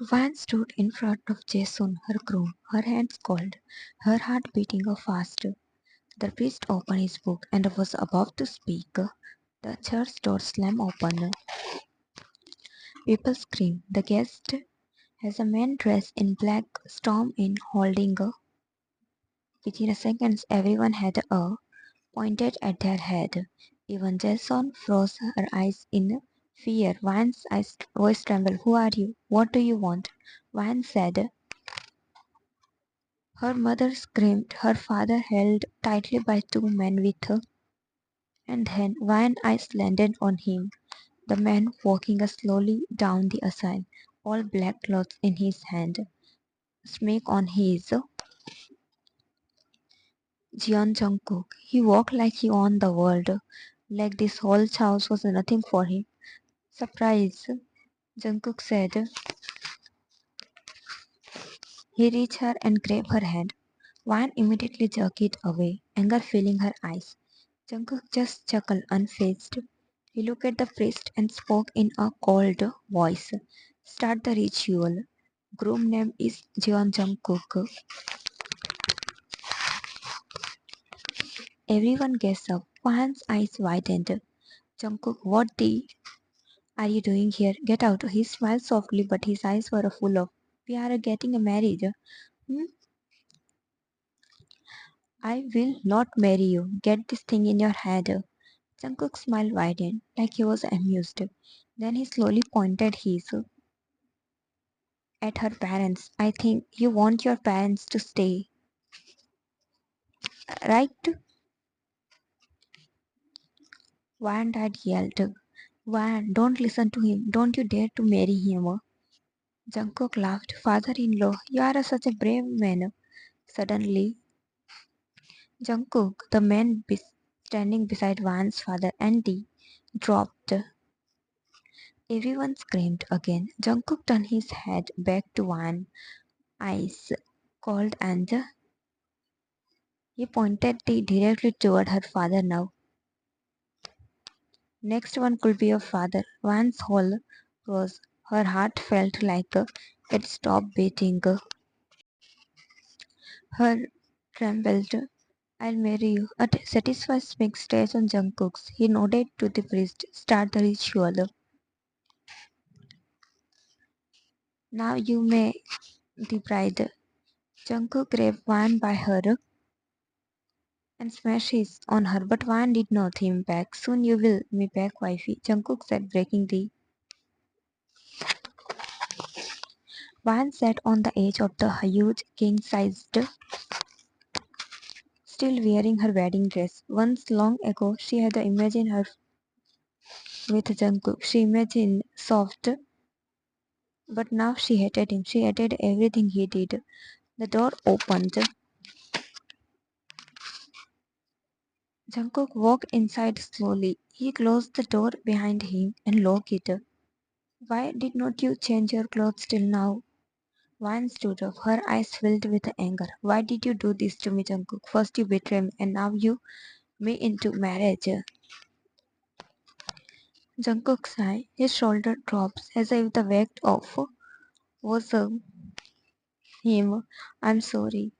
Van stood in front of Jason, her groom, her hands cold, her heart beating fast. The priest opened his book and was about to speak. The church door slammed open. People screamed. The guest, as a man dressed in black, stormed in, holding a. Within a second, everyone had a pointed at their head. Even Jason froze her eyes in fear. Van's voice trembled. Who are you? What do you want? Van said. Her mother screamed. Her father held tightly by two men with her. And then Van eyes landed on him. The man walking slowly down the aisle, all black clothes in his hand, smack on his Jungkook. He walked like he owned the world, like this whole house was nothing for him. Surprise, Jungkook said. He reached her and grabbed her hand. Van immediately jerked it away, anger filling her eyes. Jungkook just chuckled unfazed. He looked at the priest and spoke in a cold voice. Start the ritual. Groom name is Jungkook. Everyone gets up. Van's eyes widened. Jungkook, what the are you doing here? Get out. He smiled softly, but his eyes were full of, we are getting married. Hmm? I will not marry you. Get this thing in your head. Jungkook's smile widened, like he was amused. Then he slowly pointed his at her parents. I think you want your parents to stay, right? Van dad yelled. Van, don't listen to him. Don't you dare to marry him. Jungkook laughed. Father-in-law, you are such a brave man. Suddenly, Jungkook, the man standing beside Van's father, Andy, dropped. Everyone screamed again. Jungkook turned his head back to Van, eyes cold, and he pointed directly toward her father now. Next one could be your father. Van's whole rose. Her heart felt like it stopped beating. Her trembled. I'll marry you. A satisfied smile stayed on Jungkook's. He nodded to the priest. Start the ritual. Now you may the bride. Jungkook grabbed Van by her and smashed his on her, but Van did not him back. Soon you will me back, wifey, Jungkook said, breaking the. Van sat on the edge of the huge king-sized, still wearing her wedding dress. Once long ago, she had imagined her with Jungkook. She imagined soft, but now she hated him. She hated everything he did. The door opened. Jungkook walked inside slowly. He closed the door behind him and locked it. Why did not you change your clothes till now? Van stood up, her eyes filled with anger. Why did you do this to me, Jungkook? First you betrayed me, and now you me into marriage. Jungkook sighed. His shoulder drops as if the weight of was him. I'm sorry.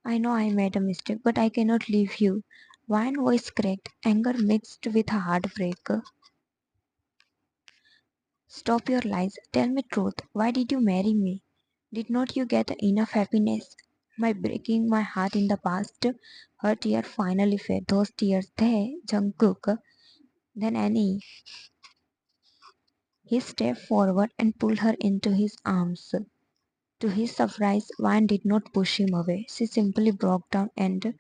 I know I made a mistake, but I cannot leave you. Van voice cracked, anger mixed with heartbreak. Stop your lies. Tell me truth. Why did you marry me? Did not you get enough happiness by breaking my heart in the past? Her tear finally fed. Those tears, they, Jungkook, then Annie. He stepped forward and pulled her into his arms. To his surprise, Van did not push him away. She simply broke down and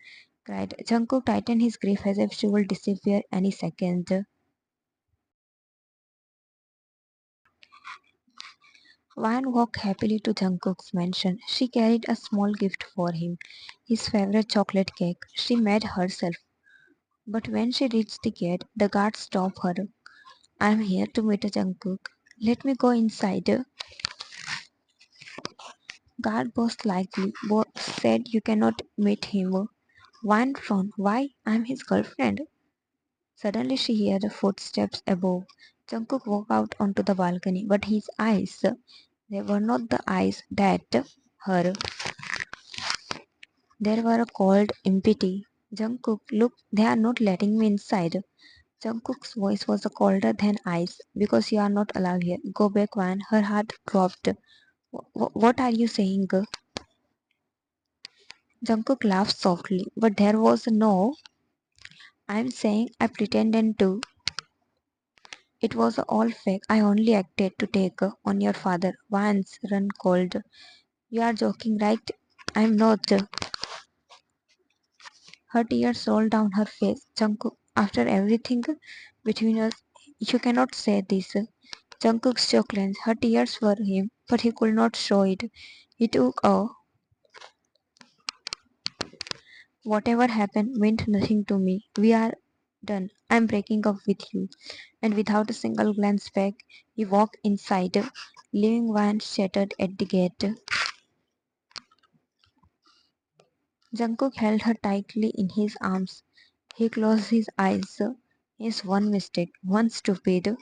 cried. Jungkook tightened his grip as if she would disappear any second. Van walked happily to Jungkook's mansion. She carried a small gift for him, his favorite chocolate cake. She made herself. But when she reached the gate, the guard stopped her. I'm here to meet Jungkook. Let me go inside. Guard boss likely said you cannot meet him. Van frowned. Why? I'm his girlfriend. Suddenly she heard footsteps above. Jungkook walked out onto the balcony, but his eyes They were not the eyes that her. They were cold, empty. Jungkook, look, they are not letting me inside. Jungkook's voice was colder than ice. Because you are not allowed here. Go back, Van. Her heart dropped. What are you saying? Jungkook laughed softly, but there was no. I'm saying I pretended to. It was all fake. I only acted to take on your father. Vance run cold. You are joking, right? I'm not. Her tears rolled down her face. Jungkook, after everything between us, you cannot say this. Jungkook's shook clenched. Her tears were him, but he could not show it. He took a whatever happened meant nothing to me. We are done. I'm breaking up with you. And without a single glance back, he walked inside, leaving Van shattered at the gate. Jungkook held her tightly in his arms. He closed his eyes. His one mistake, one stupid,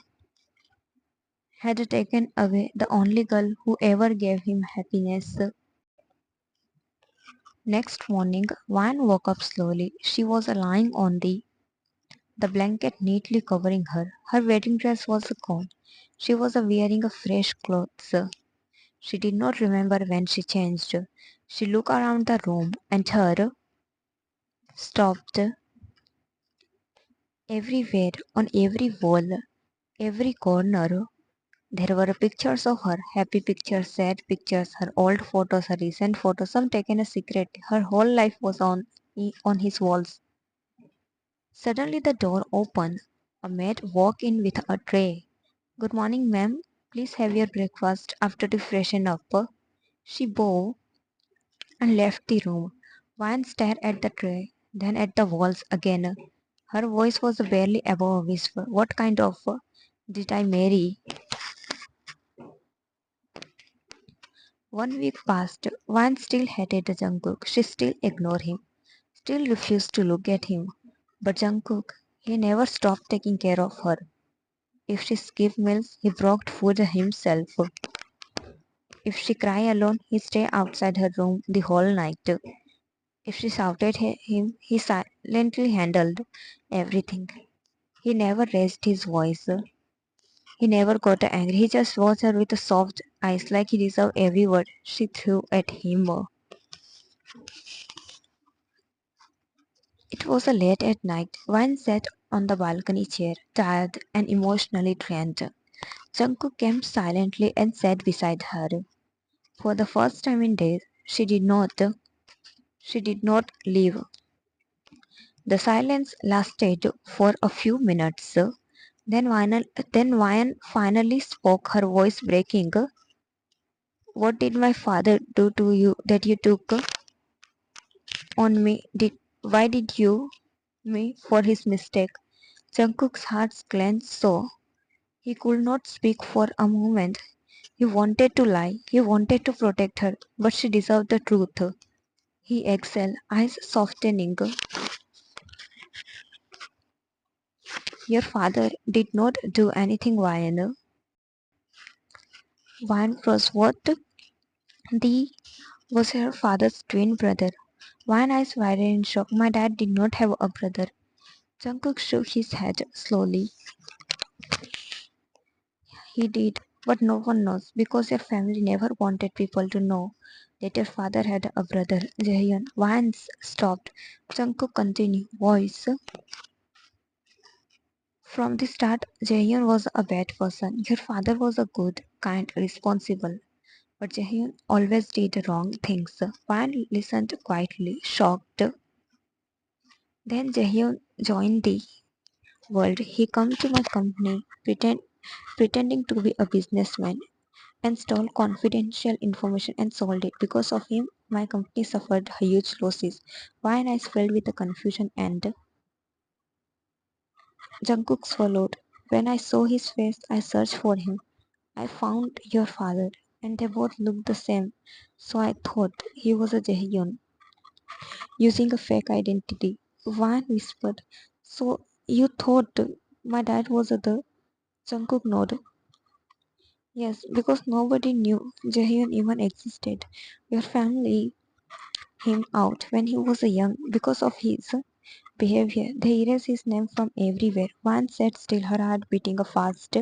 had taken away the only girl who ever gave him happiness. Next morning, Van woke up slowly. She was lying on the blanket neatly covering her. Her wedding dress was gone. She was wearing a fresh clothes. She did not remember when she changed. She looked around the room and her stopped everywhere, on every wall, every corner. There were pictures of her, happy pictures, sad pictures, her old photos, her recent photos, some taken a secret. Her whole life was on his walls. Suddenly the door opened. A maid walked in with a tray. Good morning, ma'am. Please have your breakfast after to freshen up. She bowed and left the room. Vine stared at the tray, then at the walls again. Her voice was barely above a whisper. What kind of did I marry? 1 week passed. Vine still hated Jungkook. She still ignored him, still refused to look at him. But Jungkook, he never stopped taking care of her. If she skipped meals, he brought food himself. If she cried alone, he stayed outside her room the whole night. If she shouted at him, he silently handled everything. He never raised his voice. He never got angry. He just watched her with soft eyes like he deserved every word she threw at him. It was late at night. Vine sat on the balcony chair, tired and emotionally drained. Jungkook came silently and sat beside her. For the first time in days, she did not leave. The silence lasted for a few minutes. Then Vian finally spoke, her voice breaking. What did my father do to you that you took on me? Why did you me for his mistake? Jungkook's heart clenched so he could not speak for a moment. He wanted to lie, he wanted to protect her, but she deserved the truth. He exhaled, eyes softening. Your father did not do anything, Vian. Vian froze. What? The was her father's twin brother. Vian eyes widened in shock. My dad did not have a brother. Jungkook shook his head slowly. He did, but no one knows because your family never wanted people to know that your father had a brother. Jaehyun once stopped. Jungkook continued. Voice. From the start, Jaehyun was a bad person. Your father was a good, kind, responsible. But Jaehyun always did wrong things. Wan listened quietly, shocked. Then Jaehyun joined the world. He came to my company, pretending to be a businessman, and stole confidential information and sold it. Because of him, my company suffered huge losses. My eyes filled with the confusion and Jungkook swallowed. When I saw his face, I searched for him. I found your father, and they both looked the same. So I thought he was a Jaehyun, using a fake identity. Van whispered. So you thought my dad was the Jungkook nodded. Yes, because nobody knew Jahyun even existed. Your family him out when he was young because of his behavior. They erased his name from everywhere. One sat still, her heart beating fast.